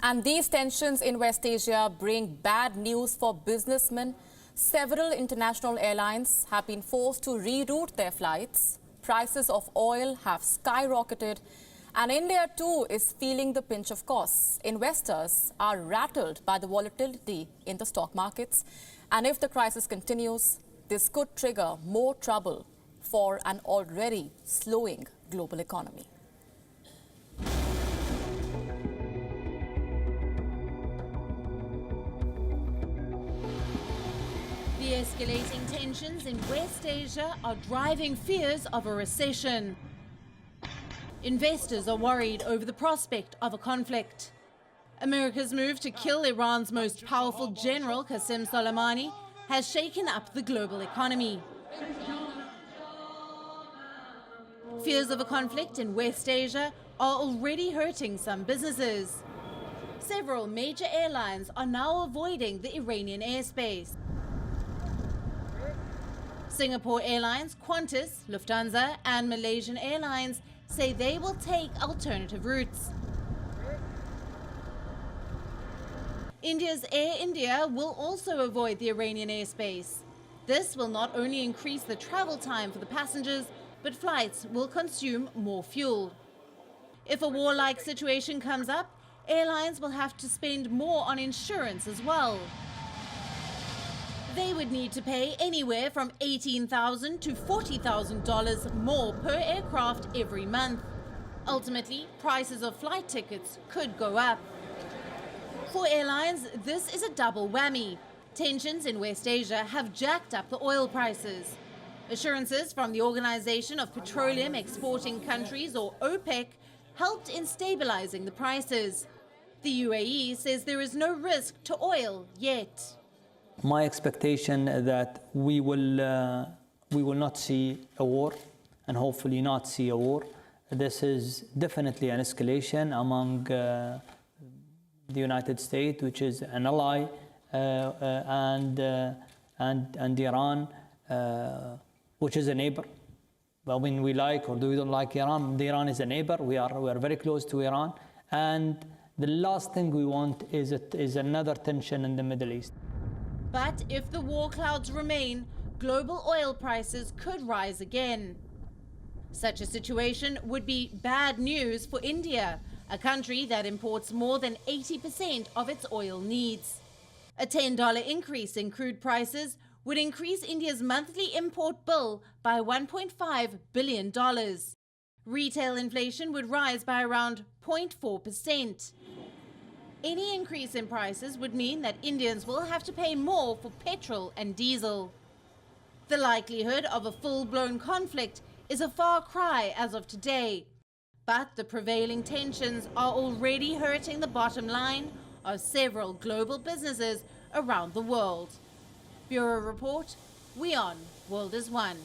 And these tensions in West Asia bring bad news for businessmen. Several international airlines have been forced to reroute their flights. Prices of oil have skyrocketed. And India too is feeling the pinch of costs. Investors are rattled by the volatility in the stock markets. And if the crisis continues, this could trigger more trouble for an already slowing global economy. The escalating tensions in West Asia are driving fears of a recession. Investors are worried over the prospect of a conflict. America's move to kill Iran's most powerful general, Qasem Soleimani, has shaken up the global economy. Fears of a conflict in West Asia are already hurting some businesses. Several major airlines are now avoiding the Iranian airspace. Singapore Airlines, Qantas, Lufthansa and Malaysian Airlines say they will take alternative routes. India's Air India will also avoid the Iranian airspace. This will not only increase the travel time for the passengers, but flights will consume more fuel. If a war-like situation comes up, airlines will have to spend more on insurance as well. They would need to pay anywhere from $18,000 to $40,000 more per aircraft every month. Ultimately, prices of flight tickets could go up. For airlines, this is a double whammy. Tensions in West Asia have jacked up the oil prices. Assurances from the Organization of Petroleum Exporting Countries, or OPEC, helped in stabilizing the prices. The UAE says there is no risk to oil yet. My expectation that we will not see a war, and hopefully not see a war. This is definitely an escalation among the United States, which is an ally, and Iran, which is a neighbor. Well, when we like or we don't like Iran, Iran is a neighbor. We are very close to Iran, and the last thing we want is another tension in the Middle East. But if the war clouds remain, global oil prices could rise again. Such a situation would be bad news for India, a country that imports more than 80% of its oil needs. A $10 increase in crude prices would increase India's monthly import bill by $1.5 billion. Retail inflation would rise by around 0.4%. Any increase in prices would mean that Indians will have to pay more for petrol and diesel. The likelihood of a full-blown conflict is a far cry as of today. But the prevailing tensions are already hurting the bottom line of several global businesses around the world. Bureau Report, Wion, World is One.